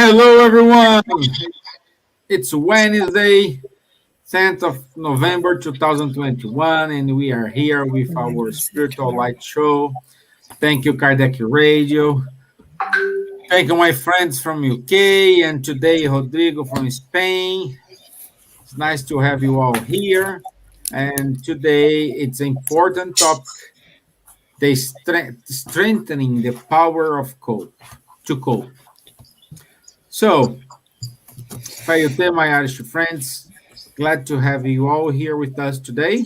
Hello, everyone. It's Wednesday, 10th of November 2021, and we are here with our Spiritual Light Show. Thank you, Kardec Radio. Thank you, my friends from UK, and today, Rodrigo from Spain. It's nice to have you all here. And today, it's an important topic, the strengthening the power of cope, to cope. So, Fayute, my Irish friends, glad to have you all here with us today.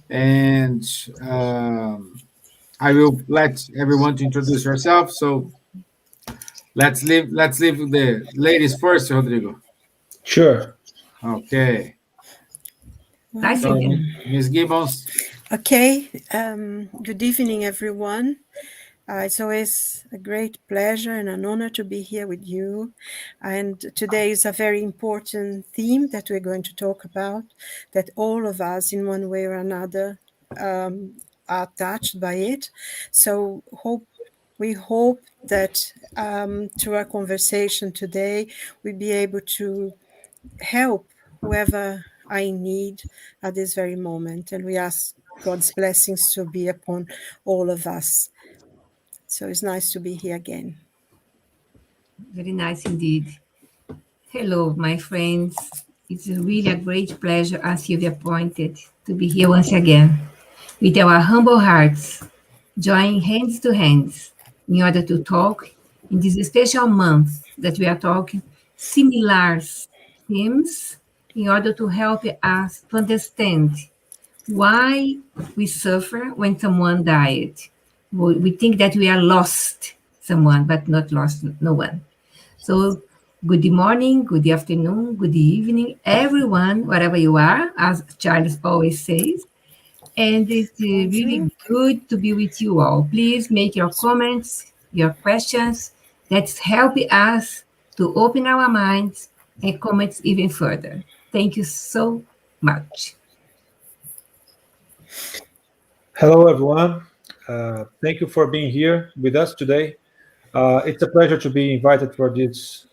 And I will let everyone to introduce yourself. So let's leave the ladies first, Rodrigo. Sure. Okay. Nice So, again. Ms. Gibbons. Okay, good evening, everyone. It's always a great pleasure and an honor to be here with you. And today is a very important theme that we're going to talk about, that all of us, in one way or another, are touched by it. So we hope that through our conversation today, we'll be able to help whoever I need at this very moment. And we ask God's blessings to be upon all of us. So it's nice to be here again. Very nice indeed. Hello, my friends. It's really a great pleasure, as Silvia pointed, to be here once again with our humble hearts, joining hands to hands in order to talk in this special month that we are talking similar themes in order to help us to understand why we suffer when someone died. We think that we are lost someone, but not lost no one. So good morning, good afternoon, good evening, everyone, wherever you are, as Charles always says. And it's really good to be with you all. Please make your comments, your questions. That's helping us to open our minds and comment even further. Thank you so much. Hello, everyone. Thank you for being here with us today. It's a pleasure to be invited for this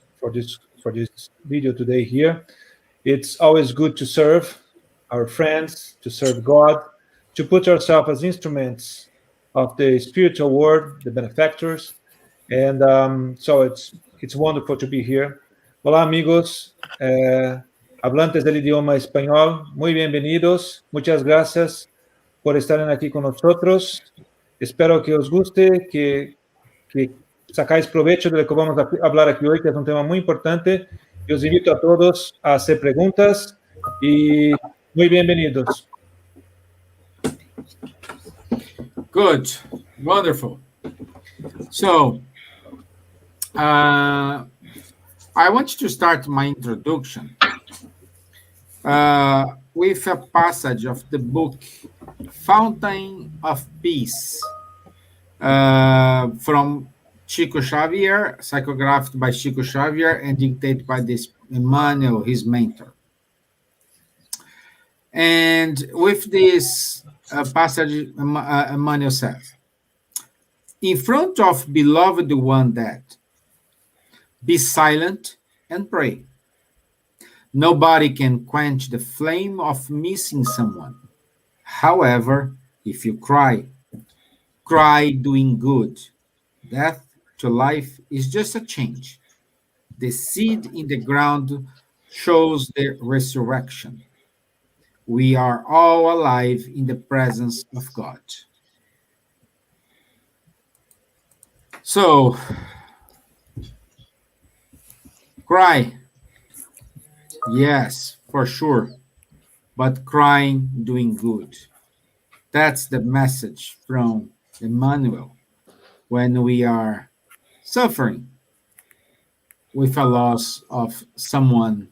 video today here. It's always good to serve our friends, to serve God, to put ourselves as instruments of the spiritual world, the benefactors, and so it's wonderful to be here. Hola, amigos, hablantes del idioma español, muy bienvenidos. Muchas gracias por estar aquí con nosotros. Espero que os guste, que sacáis provecho de lo que vamos a hablar aquí hoy, que es un tema muy importante. Y os invito a todos a hacer preguntas y muy bienvenidos. Good. Wonderful. So, I want to start my introduction with a passage of the book Fountain of Peace from Chico Xavier, psychographed by Chico Xavier and dictated by this Emmanuel, his mentor. And with this passage, Emmanuel says, in front of beloved one dead, be silent and pray. Nobody can quench the flame of missing someone. However, if you cry, cry doing good. Death to life is just a change. The seed in the ground shows the resurrection. We are all alive in the presence of God. So, cry. Yes, for sure. But crying, doing good. That's the message from Emmanuel when we are suffering with a loss of someone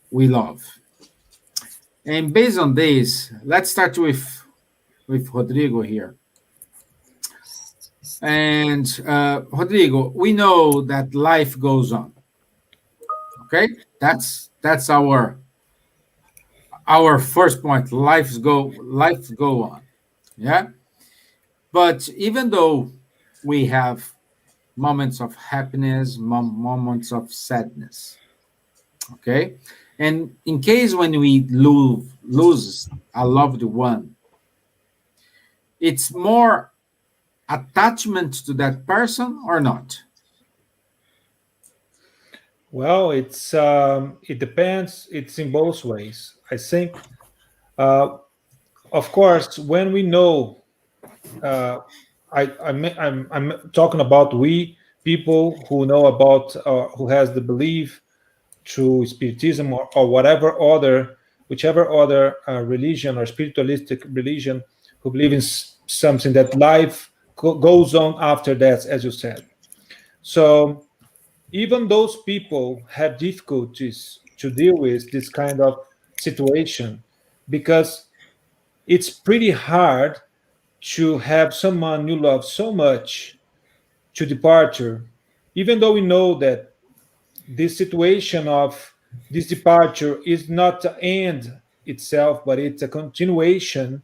we love. And based on this, let's start with Rodrigo here. And Rodrigo, we know that life goes on. Okay, that's our first point. Life go on. Yeah, but even though we have moments of happiness, moments of sadness. Okay, and in case when we lose a loved one, it's more attachment to that person or not? Well, it depends. It's in both ways. I think, uh, of course, when we know, uh, I'm talking about we people who know about, who has the belief through Spiritism, or whatever other, whichever other religion or spiritualistic religion, who believe in something that life goes on after death, as you said. So even those people have difficulties to deal with this kind of situation, because it's pretty hard to have someone you love so much to departure, even though we know that this situation of this departure is not the end itself, but it's a continuation,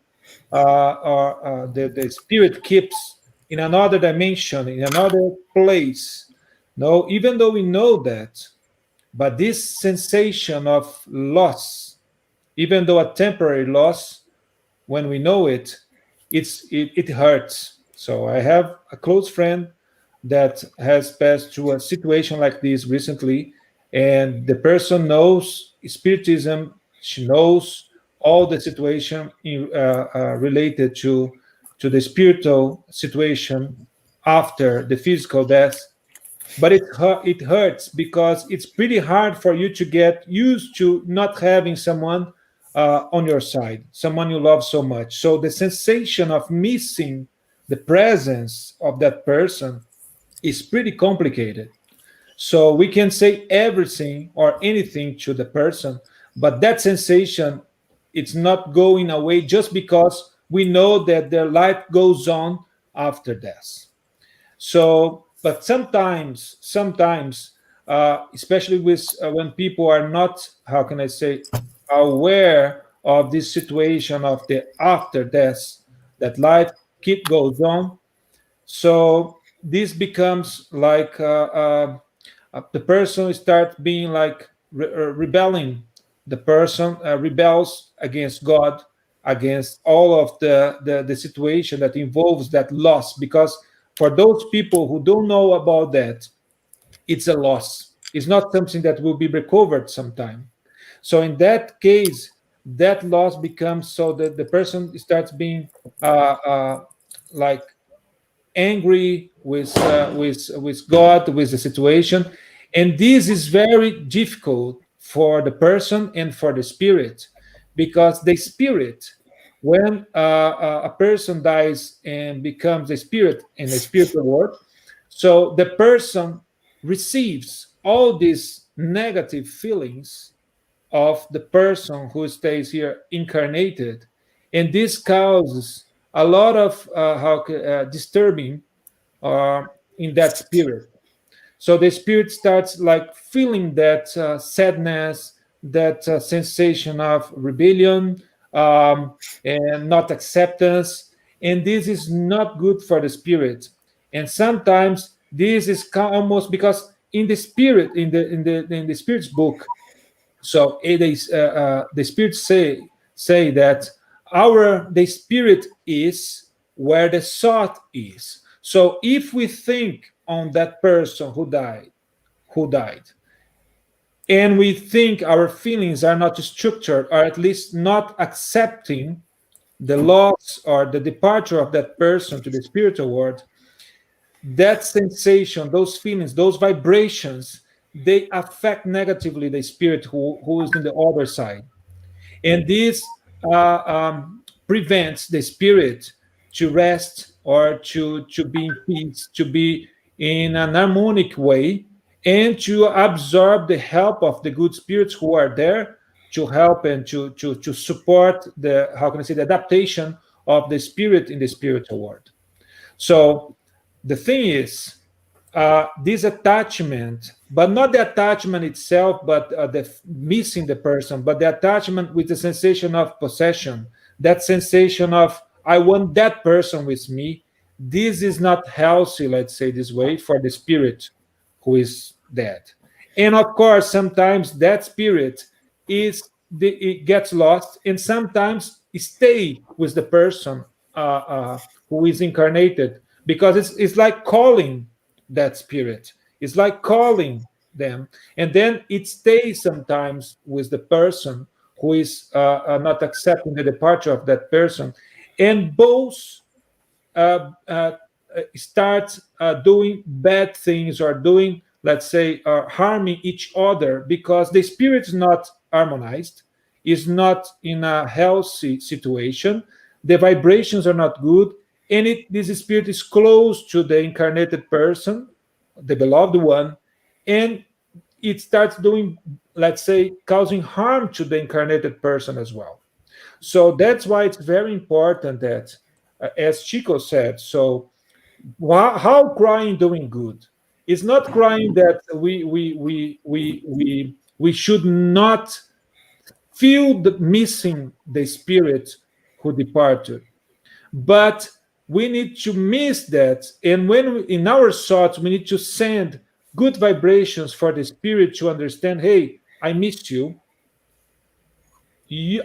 or the spirit keeps in another dimension, in another place. No, even though we know that, but this sensation of loss, even though a temporary loss, when we know it, it hurts. So I have a close friend that has passed through a situation like this recently, and the person knows Spiritism. She knows all the situation related to the spiritual situation after the physical death, but it hurts because it's pretty hard for you to get used to not having someone on your side, someone you love so much. So the sensation of missing the presence of that person is pretty complicated. So we can say everything or anything to the person, but that sensation, it's not going away just because we know that their life goes on after death. So, but sometimes, especially with when people are not, how can I say, aware of this situation of the after death, that life keep goes on. So this becomes like, the person starts being like rebelling. The person rebels against God, against all of the situation that involves that loss, because for those people who don't know about that, it's a loss. It's not something that will be recovered sometime. So in that case, that loss becomes so that the person starts being like angry with God, with the situation, and this is very difficult for the person and for the spirit, because the spirit, when a person dies and becomes a spirit in the spiritual world, so the person receives all these negative feelings of the person who stays here incarnated, and this causes a lot of disturbing in that spirit. So the spirit starts like feeling that sadness, that sensation of rebellion, and not acceptance, and this is not good for the spirit. And sometimes this is almost because in the spirit, in the spirit's book, so it is the spirits say that our the spirit is where the thought is. So if we think on that person who died, and we think our feelings are not structured, or at least not accepting the loss or the departure of that person to the spiritual world, that sensation, those feelings, those vibrations, they affect negatively the spirit who is in the other side. And this prevents the spirit to rest, or to be in peace, to be in an harmonic way, and to absorb the help of the good spirits who are there to help and to support the, how can I say, the adaptation of the spirit in the spiritual world. So the thing is, this attachment, but not the attachment itself, but the missing the person, but the attachment with the sensation of possession, that sensation of I want that person with me, this is not healthy, let's say this way, for the spirit who is dead. And of course, sometimes that spirit it gets lost, and sometimes stay with the person who is incarnated, because it's like calling that spirit. It's like calling them, and then it stays sometimes with the person who is not accepting the departure of that person, and both uh, uh, start doing bad things, or doing, let's say, harming each other, because the spirit is not harmonized, is not in a healthy situation, the vibrations are not good, and this spirit is close to the incarnated person, the beloved one, and it starts doing, let's say, causing harm to the incarnated person as well. So that's why it's very important that, as Chico said, so how crying doing good? It's not crying that we should not feel the missing the spirit who departed, but we need to miss that, and in our thoughts we need to send good vibrations for the spirit to understand, hey, I missed you.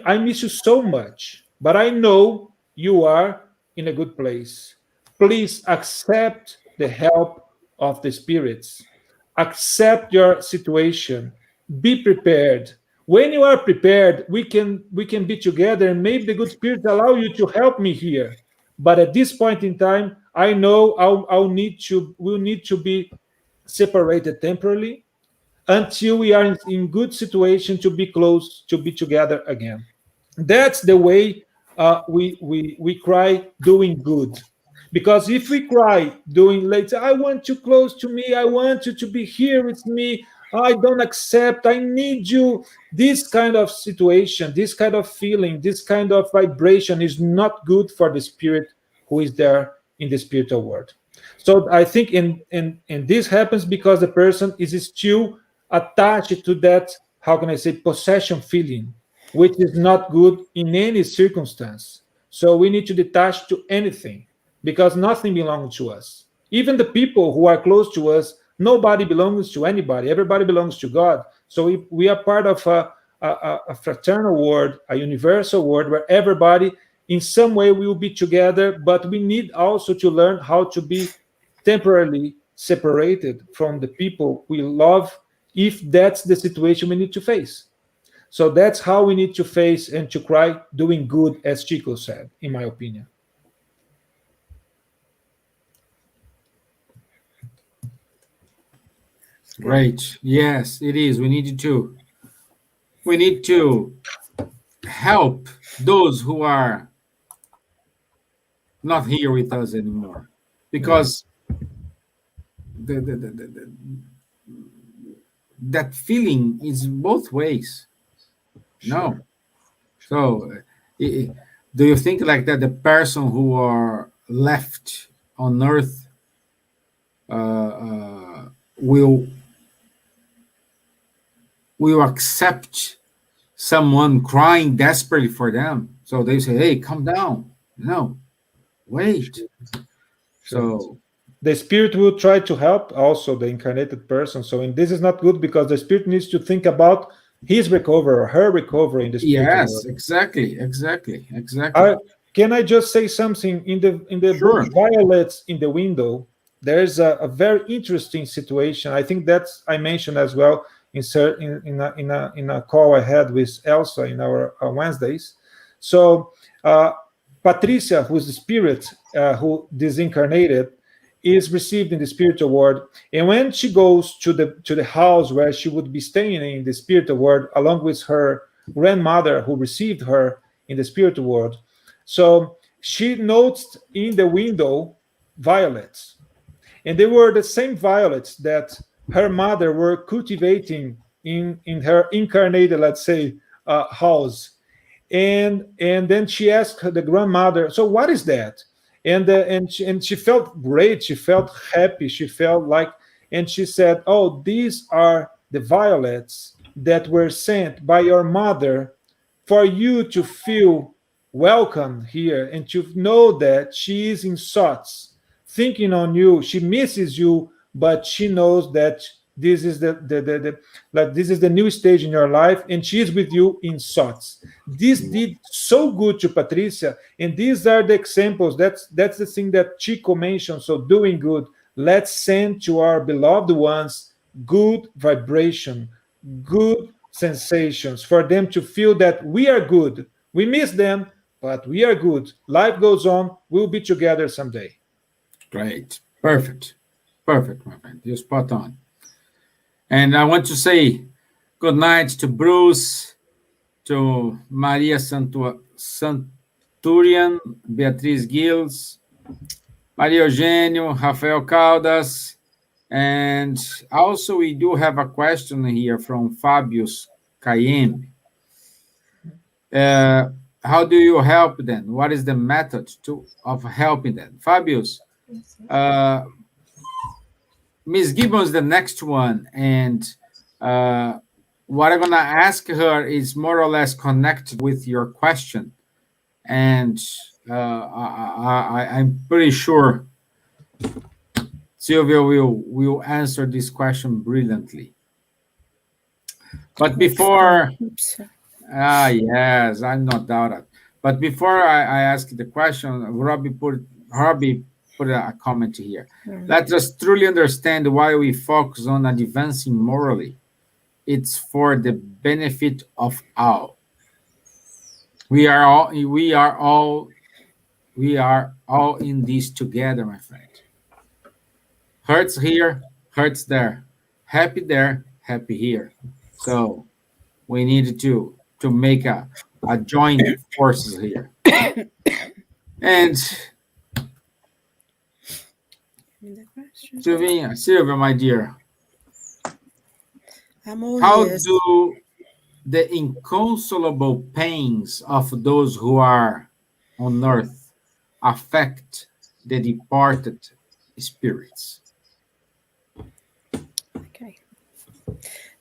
I miss you so much, but I know you are in a good place. Please accept the help of the spirits. Accept your situation. Be prepared. When you are prepared, we can be together, and maybe the good spirits allow you to help me here. But at this point in time, I know we'll need to be separated temporarily, until we are in good situation to be close, to be together again. That's the way we cry doing good. Because if we cry doing later, I want you close to me, I want you to be here with me, I don't accept, I need you, this kind of situation, this kind of feeling, this kind of vibration is not good for the spirit who is there in the spiritual world. So I think in this happens because the person is still attached to that, how can I say, possession feeling, which is not good in any circumstance. So we need to detach to anything, because nothing belongs to us. Even the people who are close to us, nobody belongs to anybody. Everybody belongs to God. So we are part of a fraternal world, a universal world, where everybody in some way will be together, but we need also to learn how to be temporarily separated from the people we love, if that's the situation we need to face. So that's how we need to face and to cry doing good, as Chico said, in my opinion. Great. Yes, it is. We need to help those who are not here with us anymore, because that feeling is both ways. No. So, do you think like that the person who are left on Earth will accept someone crying desperately for them? So they say, "Hey, come down." No, wait. So the spirit will try to help also the incarnated person. So, and this is not good, because the spirit needs to think about his recovery or her recovery in the spiritual yes, world. exactly. Can I just say something? In the Sure. book Violets in the Window, there's a very interesting situation. I think that's I mentioned as well in a call I had with Elsa in our Wednesdays. So Patricia, who's the spirit who disincarnated, is received in the spiritual world, and when she goes to the house where she would be staying in the spiritual world, along with her grandmother who received her in the spiritual world, so she noticed in the window violets, and they were the same violets that her mother were cultivating in her incarnated, let's say, house. And then she asked the grandmother, so what is that? And she felt great, she felt happy, she felt like, and she said, oh, these are the violets that were sent by your mother for you to feel welcome here, and to know that she is in thoughts. thinking on you. She misses you, but she knows that this is like this is the new stage in your life, and she is with you in thoughts. This did so good to Patricia, and these are the examples. That's the thing that Chico mentioned. So doing good. Let's send to our beloved ones good vibration, good sensations, for them to feel that we are good. We miss them, but we are good. Life goes on. We'll be together someday. Great. Perfect. Perfect, my friend. You're spot on. And I want to say good night to Bruce, to Maria Santurian, Beatriz Gilles, Maria Eugênio, Rafael Caldas, and also we do have a question here from Fabius Cayenne. How do you help them? What is the method of helping them? Fabius, Ms. Gibbons, the next one, and what I'm going to ask her is more or less connected with your question, and I'm pretty sure Silvia will answer this question brilliantly. But before, yes, I'm not doubted. But before I ask the question, Robbie put a comment here. Let us truly understand why we focus on advancing morally. It's for the benefit of all. We are all in this together, my friend. Hurts here, hurts there. Happy there, happy here. So we need to make a joint forces here. And Silvia, my dear, how do the inconsolable pains of those who are on earth affect the departed spirits? Okay.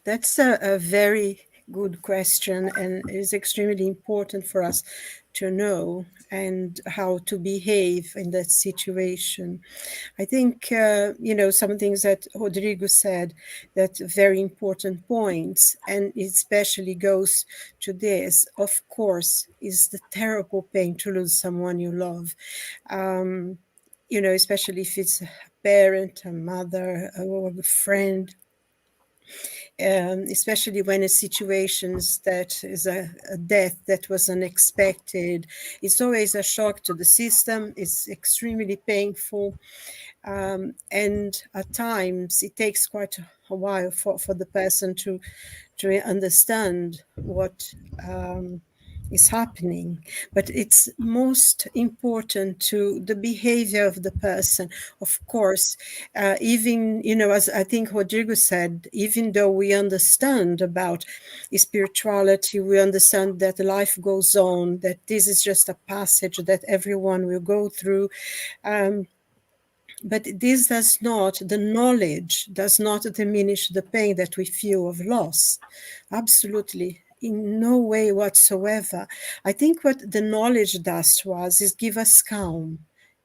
That's a very good question, and it is extremely important for us to know and how to behave in that situation. I think, some things that Rodrigo said, that very important points, and it especially goes to this, of course, is the terrible pain to lose someone you love. Especially if it's a parent, a mother, or a friend. Especially when it's situations that is a death that was unexpected. It's always a shock to the system. It's extremely painful. And at times it takes quite a while for the person to understand what is happening, but it's most important to the behavior of the person. Of course, even, as I think Rodrigo said, even though we understand about spirituality, we understand that life goes on, that this is just a passage that everyone will go through. But the knowledge does not diminish the pain that we feel of loss. Absolutely. In no way whatsoever. I think what the knowledge does to us is give us calm,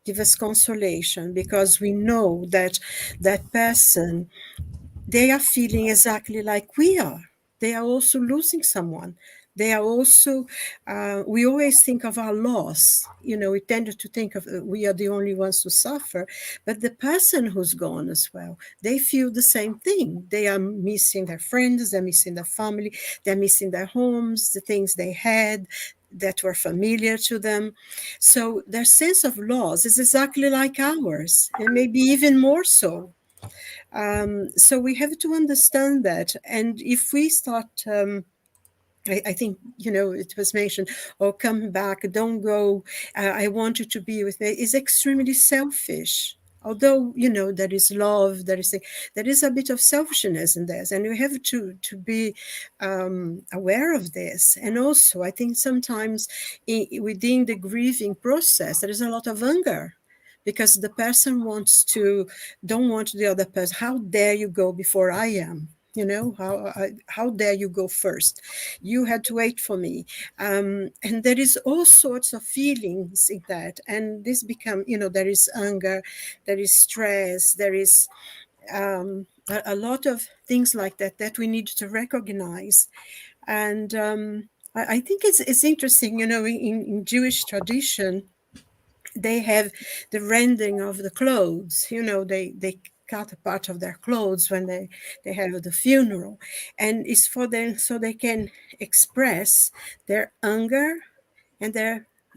give us consolation, because we know that that person, they are feeling exactly like we are. They are also losing someone. They are also, we always think of our loss. We tend to think of we are the only ones who suffer, but the person who's gone as well, they feel the same thing. They are missing their friends, they're missing their family, they're missing their homes, the things they had that were familiar to them. So their sense of loss is exactly like ours, and maybe even more so. So we have to understand that. And if we start... I think, it was mentioned, come back, don't go, I want you to be with me, is extremely selfish. Although, there is love, there is a bit of selfishness in this, and we have to be aware of this. And also, I think sometimes within the grieving process, there is a lot of anger, because the person don't want the other person, how dare you go before I am? You know, how dare you go first? You had to wait for me. And there is all sorts of feelings in that. And this become, you know, there is anger, there is stress, there is a lot of things like that that we need to recognize. And I think it's interesting, you know, in Jewish tradition, they have the rending of the clothes. You know, they cut a part of their clothes when they have the funeral, and it's for them so they can express their anger and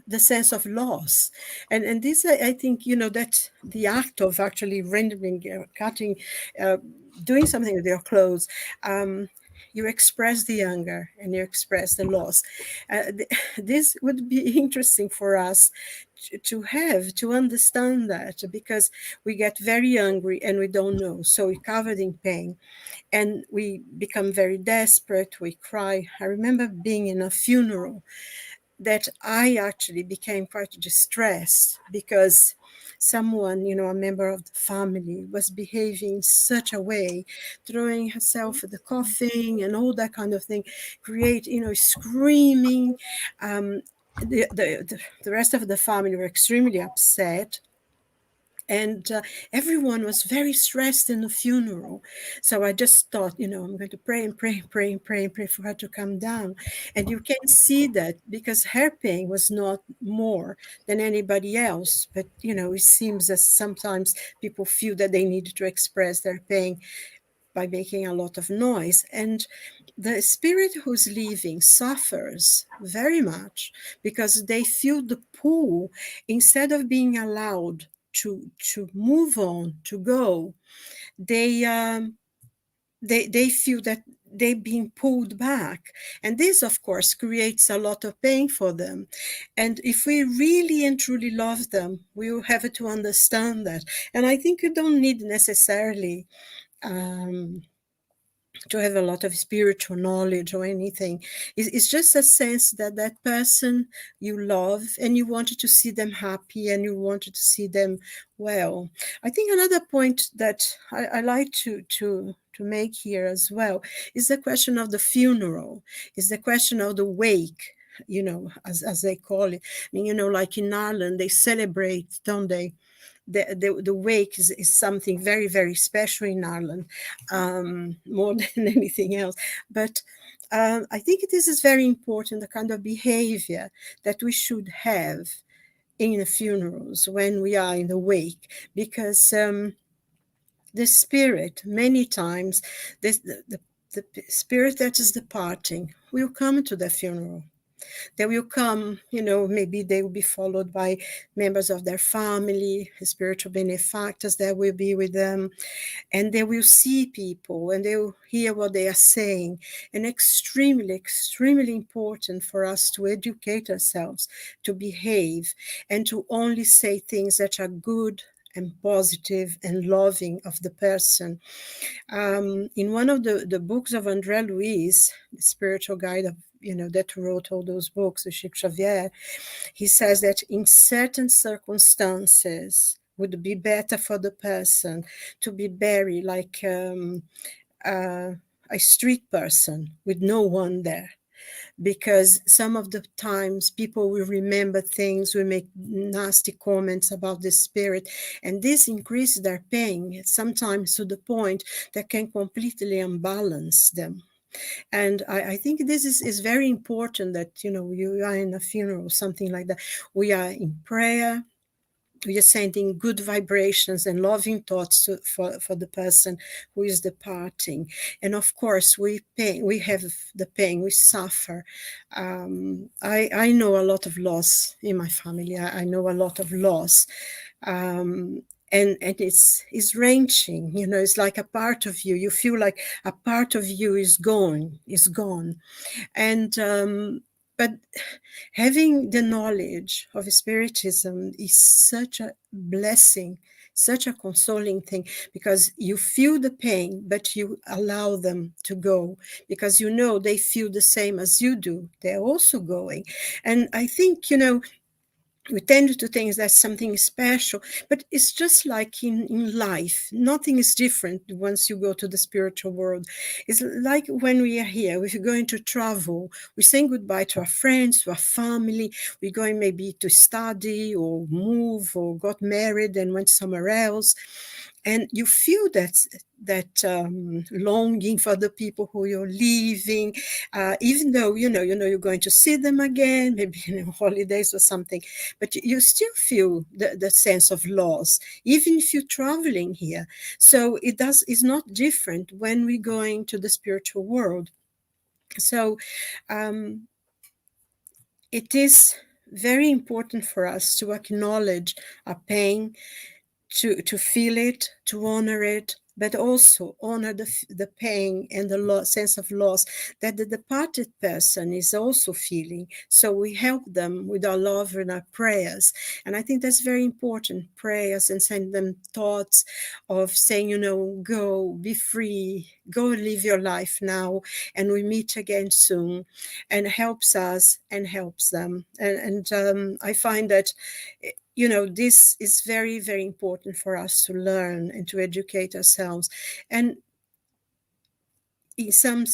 the sense of loss. And this, I think, you know, that the act of actually rendering, cutting, doing something with your clothes, you express the anger and you express the loss. This would be interesting for us to understand that, because we get very angry and we don't know, so we're covered in pain and we become very desperate, we cry. I remember being in a funeral that I actually became quite distressed because someone, you know, a member of the family, was behaving in such a way, throwing herself at the coffin and all that kind of thing, you know, screaming. The rest of the family were extremely upset. And everyone was very stressed in the funeral. So I just thought, you know, I'm going to pray and pray and pray and pray and pray for her to come down. And you can see that because her pain was not more than anybody else. But, you know, it seems that sometimes people feel that they need to express their pain by making a lot of noise. And the spirit who's leaving suffers very much because they feel the pull. Instead of being allowed to move on, to go, they feel that they're being pulled back. And this, of course, creates a lot of pain for them. And if we really and truly love them, we will have to understand that. And I think you don't need necessarily to have a lot of spiritual knowledge or anything. It's just a sense that that person you love and you wanted to see them happy and you wanted to see them well. I think another point that I like to make here as well is the question of the funeral, is the question of the wake, you know, as they call it. I mean, you know, like in Ireland, they celebrate, don't they? The wake is something very, very special in Ireland, more than anything else. But I think this is very important, the kind of behavior that we should have in the funerals when we are in the wake, because the spirit, many times, the spirit that is departing will come to the funeral. They will come, you know, maybe they will be followed by members of their family, spiritual benefactors that will be with them, and they will see people and they will hear what they are saying. And extremely, extremely important for us to educate ourselves, to behave, and to only say things that are good and positive and loving of the person. In one of the books of André Luiz, the spiritual guide of, you know, that wrote all those books, the Chico Xavier, he says that in certain circumstances would be better for the person to be buried like a street person with no one there. Because some of the times people will remember things, will make nasty comments about the spirit, and this increases their pain, sometimes to the point that can completely unbalance them. And I think this is very important that, you know, you are in a funeral, something like that. We are in prayer. We are sending good vibrations and loving thoughts for the person who is departing. And of course, we have the pain, we suffer. I know a lot of loss in my family. I know a lot of loss. And it's wrenching, you know, it's like a part of you. You feel like a part of you is gone. And but having the knowledge of Spiritism is such a blessing, such a consoling thing, because you feel the pain, but you allow them to go, because you know they feel the same as you do. They're also going. And I think, you know, we tend to think that's something special, but it's just like in life. Nothing is different once you go to the spiritual world. It's like when we are here, if you're going to travel, we're saying goodbye to our friends, to our family. We're going maybe to study or move or got married and went somewhere else. And you feel that longing for the people who you're leaving, even though you know you're going to see them again, maybe in holidays or something, but you still feel the sense of loss, even if you're traveling here. So it's not different when we're going to the spiritual world. So it is very important for us to acknowledge our pain, to feel it, to honor it, but also honor the pain and the sense of loss that the departed person is also feeling. So we help them with our love and our prayers. And I think that's very important, prayers, and send them thoughts of saying, go, be free, go live your life now, and we meet again soon, and helps us and helps them. And I find that this is very, very important for us to learn and to educate ourselves. And in some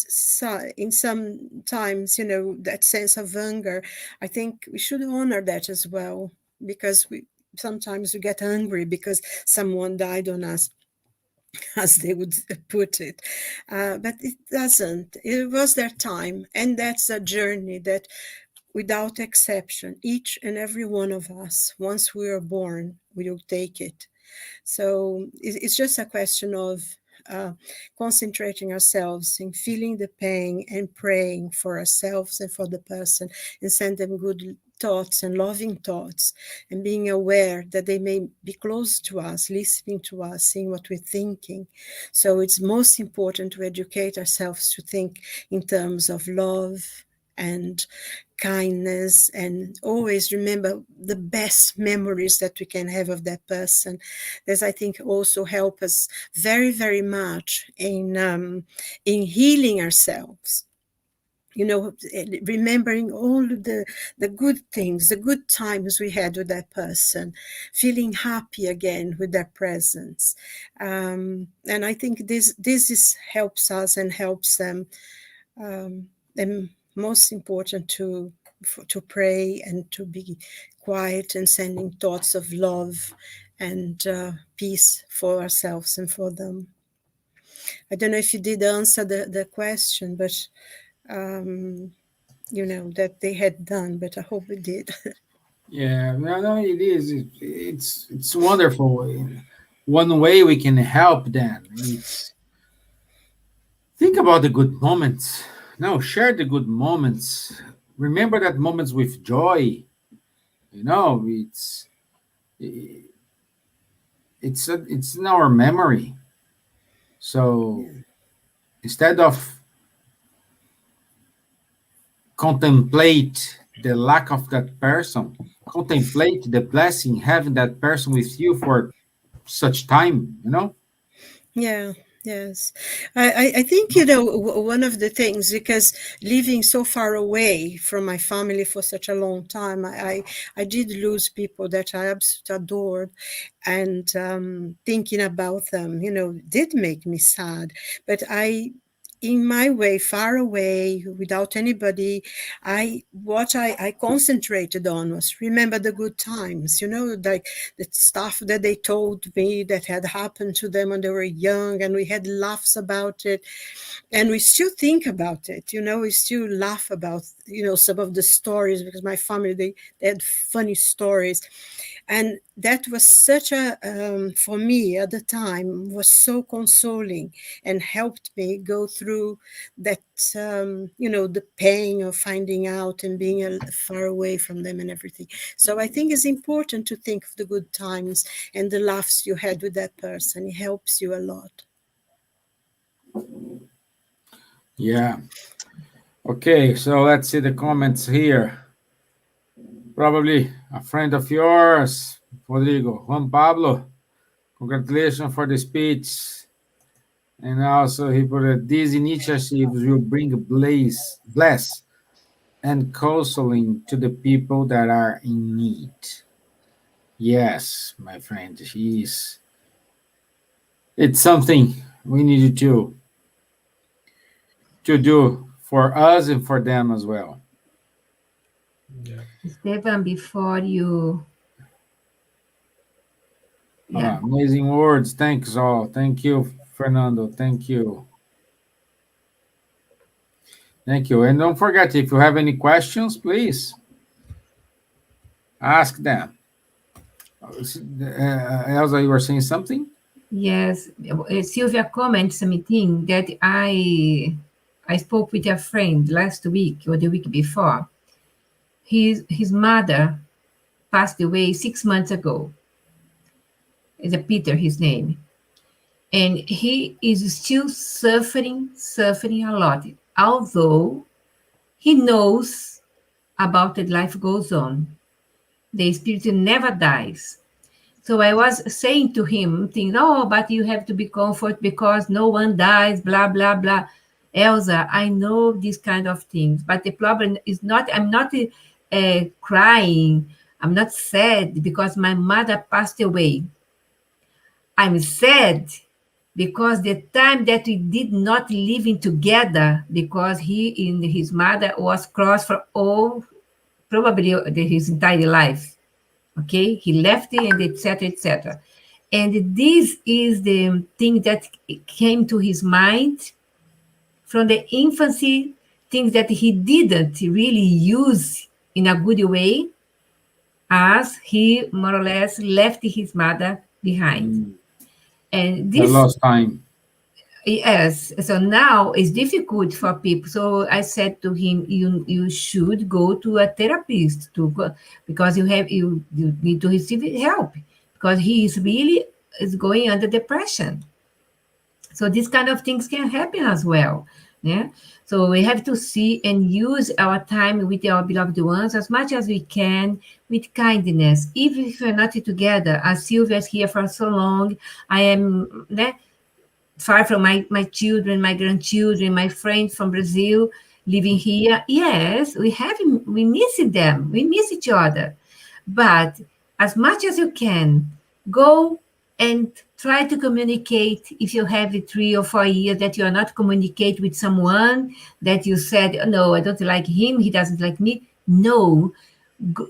times, that sense of anger, I think we should honor that as well, because sometimes we get angry because someone died on us, as they would put it. But it doesn't. It was their time, and that's a journey that, without exception, each and every one of us, once we are born, we will take it. So it's just a question of concentrating ourselves in feeling the pain and praying for ourselves and for the person, and send them good thoughts and loving thoughts, and being aware that they may be close to us, listening to us, seeing what we're thinking. So it's most important to educate ourselves to think in terms of love and kindness, and always remember the best memories that we can have of that person. This, I think, also help us very, very much in healing ourselves. Remembering all the good things, the good times we had with that person, feeling happy again with their presence. And I think this helps us and helps them. And most important to pray and to be quiet and sending thoughts of love and peace for ourselves and for them. I don't know if you did answer the question, but that they had done, but I hope it did. Yeah, no, it is. It's wonderful. One way we can help them, it's think about the good moments. No, share the good moments. Remember that moments with joy. It's in our memory. So instead of contemplate the lack of that person, contemplate the blessing having that person with you for such time. Yeah. Yes, I think, one of the things, because living so far away from my family for such a long time, I did lose people that I absolutely adored, and thinking about them, did make me sad. But in my way, far away, without anybody, what I concentrated on was remember the good times, like the stuff that they told me that had happened to them when they were young, and we had laughs about it, and we still think about it. We still laugh about some of the stories, because my family, they had funny stories. And that was such a, for me at the time, was so consoling and helped me go through that, the pain of finding out and being far away from them and everything. So I think it's important to think of the good times and the laughs you had with that person. It helps you a lot. Yeah. Okay, so let's see the comments here. Probably a friend of yours, Rodrigo. Juan Pablo, congratulations for the speech. And also he put these initiatives will bring bless and counseling to the people that are in need. Yes, my friend. It's something we need to do for us and for them as well. Yeah. Stevan, before you, yeah, Amazing words. Thanks all. Thank you, Fernando. Thank you. Thank you. And don't forget, if you have any questions, please ask them. Elsa, you were saying something? yes, Silvia comments something that I spoke with a friend last week or the week before. His mother passed away 6 months ago. Is a Peter, his name, and he is still suffering a lot. Although he knows about that life goes on, the spirit never dies. So I was saying to him, thinking, oh, but you have to be comfort because no one dies, blah, blah, blah. Elsa, I know these kind of things, but the problem is not, I'm not crying, I'm not sad because my mother passed away. I'm sad because the time that we did not living together because he and his mother was crossed for all, probably his entire life. Okay, he left it and etc. etc. And this is the thing that came to his mind from the infancy, things that he didn't really use in a good way, as he more or less left his mother behind. And The this, lost time. yes, so now it's difficult for people. So I said to him, you should go to a therapist to go, because you need to receive help because he is really is going under depression. So these kind of things can happen as well. Yeah. So we have to see and use our time with our beloved ones as much as we can with kindness. Even if we're not together, as Silvia's here for so long, I am far from my children, my grandchildren, my friends from Brazil living here. Yes, we miss them. We miss each other. But as much as you can, go and try to communicate. If you have 3 or 4 years that you are not communicate with someone that you said, oh, no, I don't like him, he doesn't like me. No, go,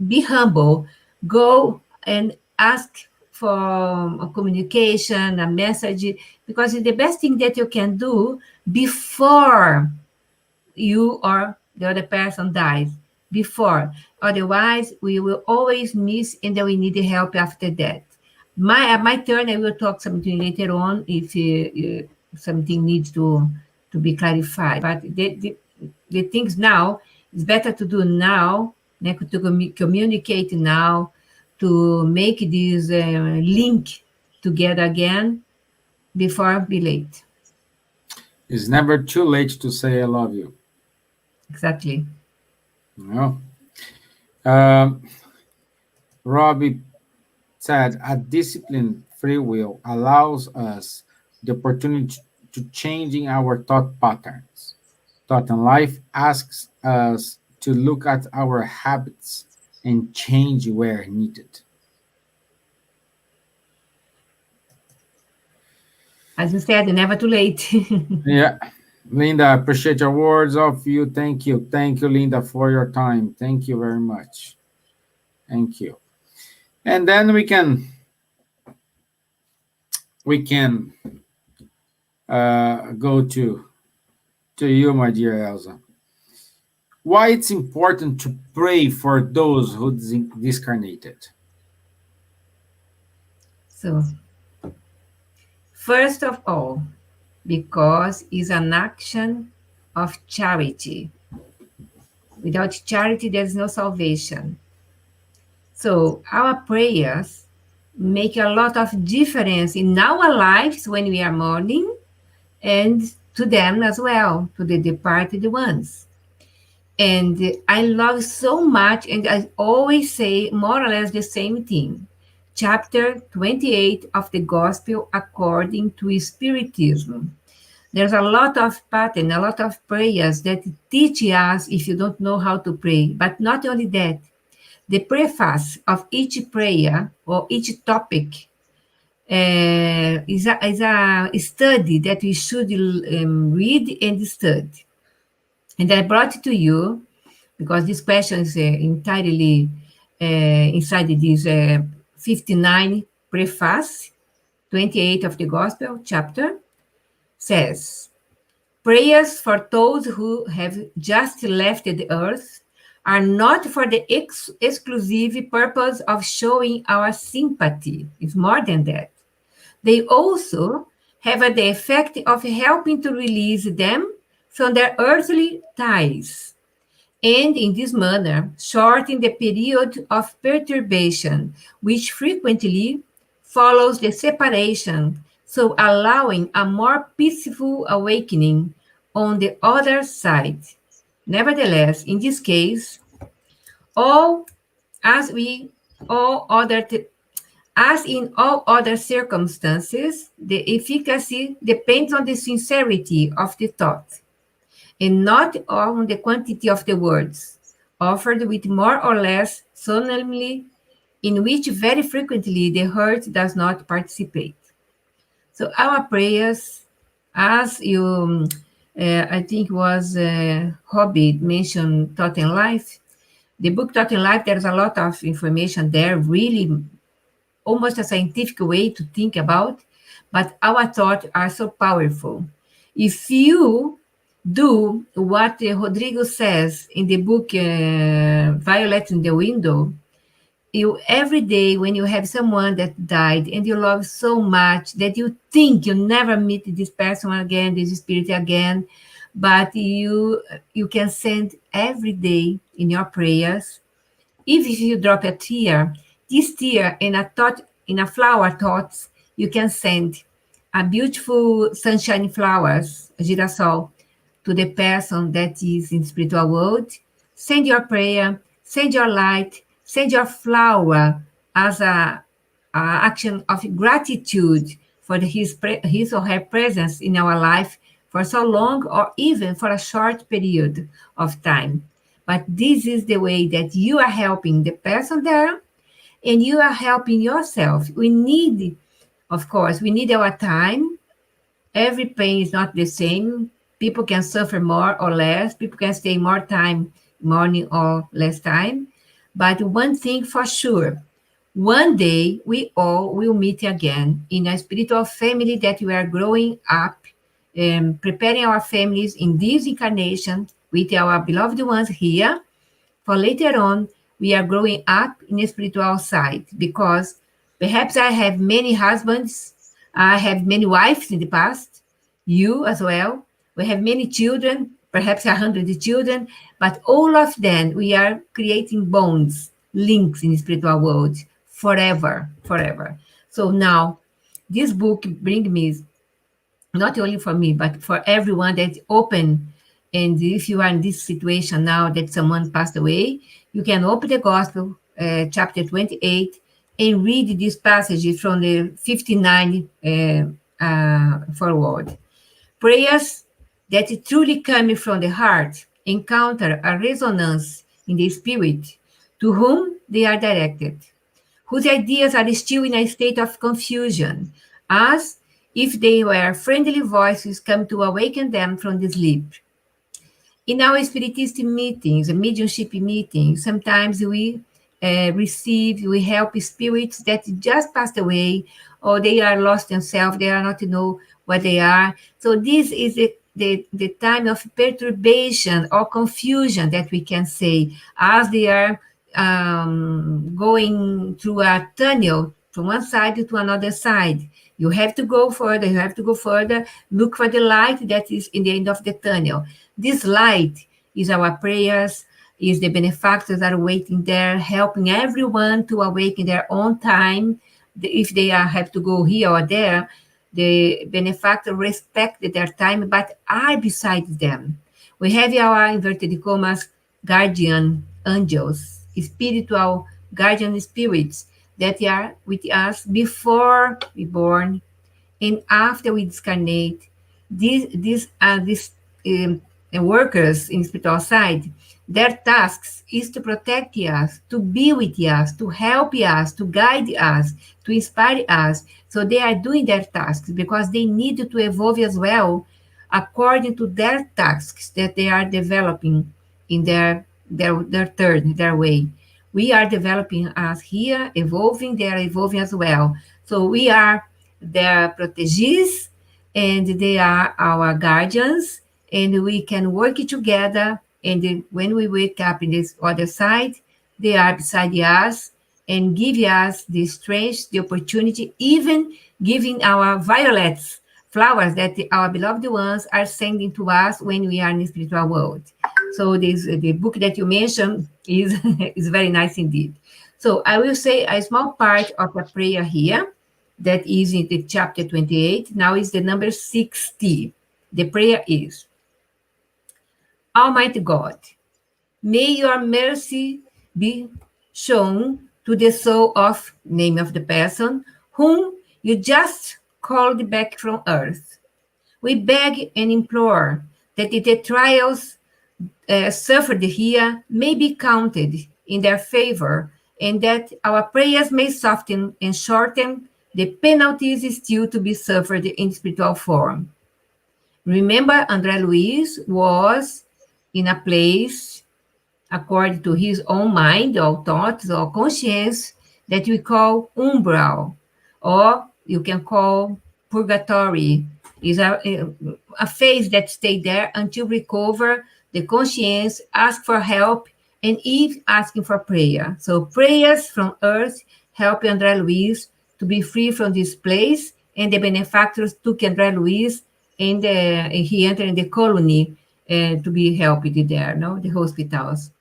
be humble. Go and ask for a communication, a message, because it's the best thing that you can do before you or the other person dies. Before. Otherwise, we will always miss and then we need help after that. My turn, I will talk something later on if something needs to be clarified. But the things now, it's better to do now, to communicate now, to make this link together again before be late. It's never too late to say I love you. Exactly. No. Robbie said, a disciplined free will allows us the opportunity to changing our thought patterns. Thought and life asks us to look at our habits and change where needed. As you said, never too late. Yeah. Linda, appreciate your words of you. Thank you. Thank you, Linda, for your time. Thank you very much. Thank you. And then we can go to you, my dear Elsa. Why it's important to pray for those who discarnated? So, first of all, because it's an action of charity. Without charity, there's no salvation. So our prayers make a lot of difference in our lives when we are mourning, and to them as well, to the departed ones. And I love so much, and I always say more or less the same thing. Chapter 28 of the Gospel according to Spiritism. There's a lot of pattern, a lot of prayers that teach us if you don't know how to pray. But not only that, The preface of each prayer or each topic is a study that we should read and study. And I brought it to you because this question is entirely inside this 59 preface, 28 of the Gospel chapter, says, prayers for those who have just left the earth are not for the exclusive purpose of showing our sympathy. It's more than that. They also have the effect of helping to release them from their earthly ties, and in this manner, shorten the period of perturbation, which frequently follows the separation, so allowing a more peaceful awakening on the other side. Nevertheless, in this case, all as we all other as in all other circumstances, the efficacy depends on the sincerity of the thought and not on the quantity of the words, offered with more or less solemnly, in which very frequently the heart does not participate. So our prayers, as you, I think was Hobby mentioned Thought and Life, the book Thought and Life, there's a lot of information there, really almost a scientific way to think about, but our thoughts are so powerful. If you do what Rodrigo says in the book Violet in the Window, you every day when you have someone that died and you love so much that you think you never meet this person again, this spirit again, but you can send every day in your prayers, if you drop a tear, this tear in a thought, in a flower thoughts, you can send a beautiful sunshine flowers, a girasol, to the person that is in spiritual world. Send your prayer, send your light, send your flower as a action of gratitude for his or her presence in our life for so long or even for a short period of time. But this is the way that you are helping the person there and you are helping yourself. We need, of course, we need our time. Every pain is not the same. People can suffer more or less. People can stay more time, morning or less time. But one thing for sure, one day we all will meet again in a spiritual family that we are growing up, preparing our families in this incarnation with our beloved ones here. For later on, we are growing up in a spiritual side because perhaps I have many husbands, I have many wives in the past, you as well. We have many children, perhaps 100 children, but all of them, we are creating bonds, links in the spiritual world forever, forever. So now, this book brings me, not only for me, but for everyone that's open. And if you are in this situation now that someone passed away, you can open the Gospel, chapter 28, and read this passage from the 59 forward. Prayers that truly come from the heart encounter a resonance in the spirit to whom they are directed, whose ideas are still in a state of confusion, as if they were friendly voices come to awaken them from the sleep. In our spiritist meetings, mediumship meetings, sometimes we we help spirits that just passed away, or they are lost themselves, they are not to know what they are. So this is the time of perturbation or confusion that we can say, as they are going through a tunnel from one side to another side. You have to go further, you have to go further, look for the light that is in the end of the tunnel. This light is our prayers, is the benefactors that are waiting there, helping everyone to awaken their own time. If they have to go here or there, the benefactor respect their time, but are beside them. We have our inverted commas guardian angels, spiritual guardian spirits that are with us before we born and after we discarnate. These workers in spiritual side, Their tasks is to protect us, to be with us, to help us, to guide us, to inspire us. So they are doing their tasks because they need to evolve as well according to their tasks that they are developing in their turn, their way. We are developing us here, evolving, they are evolving as well. So we are their proteges and they are our guardians, and we can work together. And when we wake up in this other side, they are beside us and give us the strength, the opportunity, even giving our violets, flowers that our beloved ones are sending to us when we are in the spiritual world. So this the book that you mentioned is is very nice indeed. So I will say a small part of the prayer here that is in the chapter 28. Now is the number 60. The prayer is, Almighty God, may your mercy be shown to the soul of, name of the person, whom you just called back from earth. We beg and implore that the trials suffered here may be counted in their favor, and that our prayers may soften and shorten the penalties still to be suffered in spiritual form. Remember, André Luiz was in a place, according to his own mind or thoughts or conscience, that we call umbral, or you can call purgatory. Is a phase that stay there until recover the conscience, ask for help, and Eve asking for prayer. So prayers from earth help André Luiz to be free from this place, and the benefactors took André Luiz, and he entered in the colony to be helped there, no, the hospitals.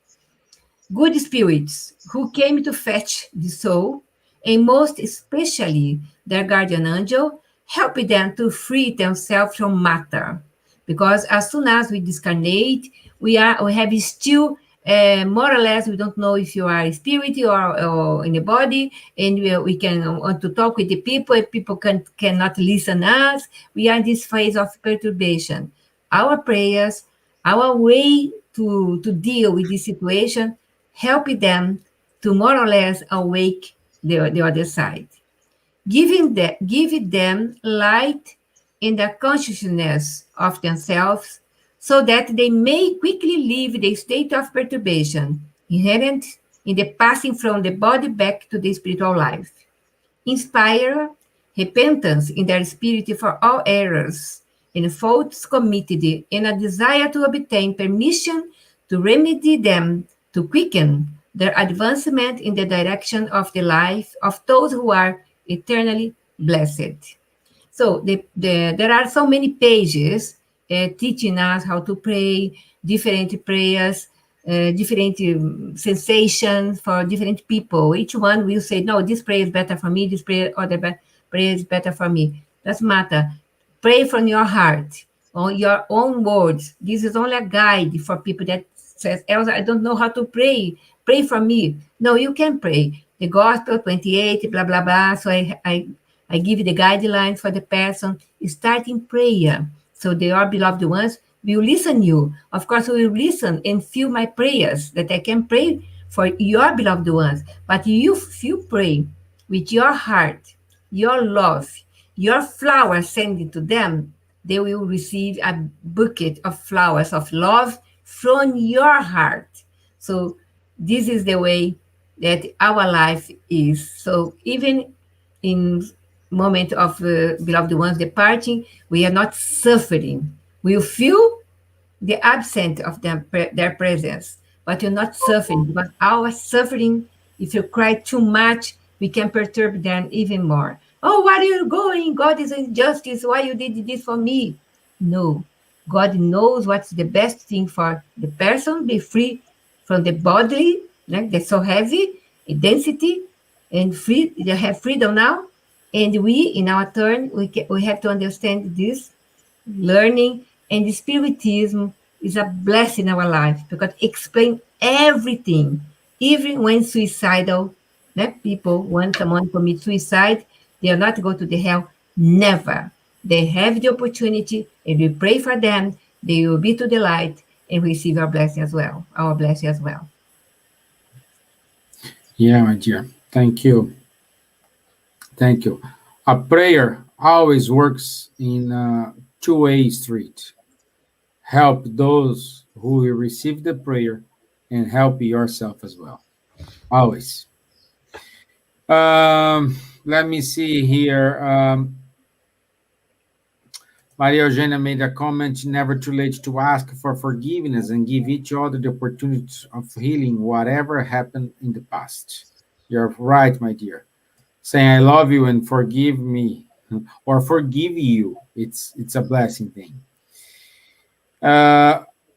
Good spirits who came to fetch the soul, and most especially their guardian angel, help them to free themselves from matter. Because as soon as we discarnate, we have still more or less, we don't know if you are a spirit or in the body, and we can want to talk with the people, and people cannot listen us. We are in this phase of perturbation. Our prayers, our way to deal with this situation, help them to more or less awake the other side. Give them light in the consciousness of themselves so that they may quickly leave the state of perturbation inherent in the passing from the body back to the spiritual life. Inspire repentance in their spirit for all errors and faults committed, and a desire to obtain permission to remedy them, to quicken their advancement in the direction of the life of those who are eternally blessed. So there are so many pages teaching us how to pray, different prayers, different sensations for different people. Each one will say, no, this prayer is better for me, this prayer, prayer is better for me. Doesn't matter. Pray from your heart, on your own words. This is only a guide for people that says, Elsa, I don't know how to pray. Pray for me. No, you can pray. The Gospel 28, blah, blah, blah. So I give you the guidelines for the person. Start in prayer. So your beloved ones will listen you. Of course, we will listen and feel my prayers that I can pray for your beloved ones. But if you pray with your heart, your love, your flowers sending to them, they will receive a bouquet of flowers of love from your heart. So this is the way that our life is. So even in moment of beloved ones departing, we are not suffering. We feel the absence of their presence, but you're not suffering, because our suffering, if you cry too much, we can perturb them even more. Oh, where are you going? God is injustice. Why you did this for me? No, God knows what's the best thing for the person, be free from the bodily, like that's so heavy, density, and free. They have freedom now. And we, in our turn, we have to understand this, learning, and the Spiritism is a blessing in our life because it explains everything, even when suicidal people, when someone commits suicide, they are not going to the hell, never. They have the opportunity, and we pray for them, they will be to the light, and receive our blessing as well. Our blessing as well. Yeah, my dear. Thank you. Thank you. A prayer always works in a two-way street. Help those who will receive the prayer and help yourself as well. Always. Let me see here. Maria Eugenia made a comment, never too late to ask for forgiveness and give each other the opportunity of healing whatever happened in the past. You're right, my dear. Saying I love you and forgive me or forgive you, it's a blessing thing.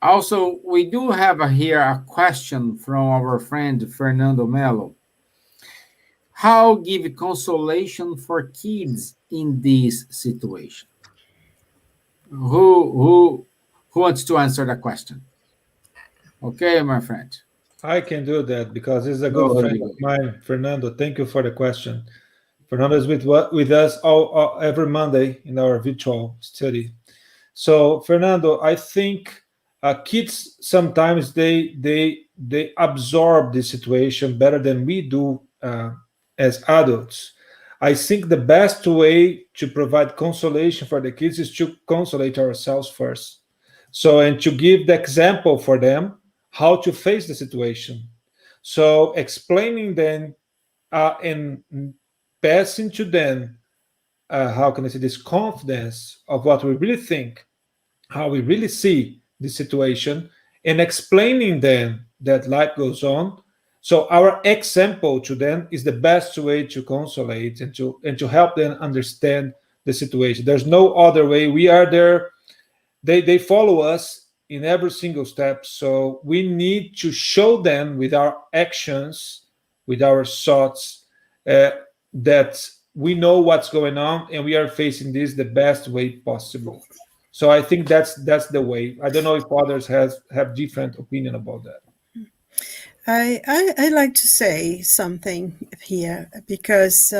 Also, we do have here a question from our friend Fernando Melo. How give consolation for kids in this situation? Who wants to answer the question? Okay, my friend. I can do that because he's a Go, good friend Rodrigo. of mine, Fernando. Thank you for the question. Fernando is with us every Monday in our virtual study. So, Fernando, I think kids sometimes they absorb the situation better than we do as adults. I think the best way to provide consolation for the kids is to consolate ourselves first. So, and to give the example for them how to face the situation. So, explaining them and passing to them, how can I say, this confidence of what we really think, how we really see the situation, and explaining them that life goes on. So our example to them is the best way to consolate and to help them understand the situation. There's no other way. We are there. They follow us in every single step. So we need to show them with our actions, with our thoughts, uh, that we know what's going on and we are facing this the best way possible. So I think that's the way. I don't know if others have different opinion about that. I like to say something here because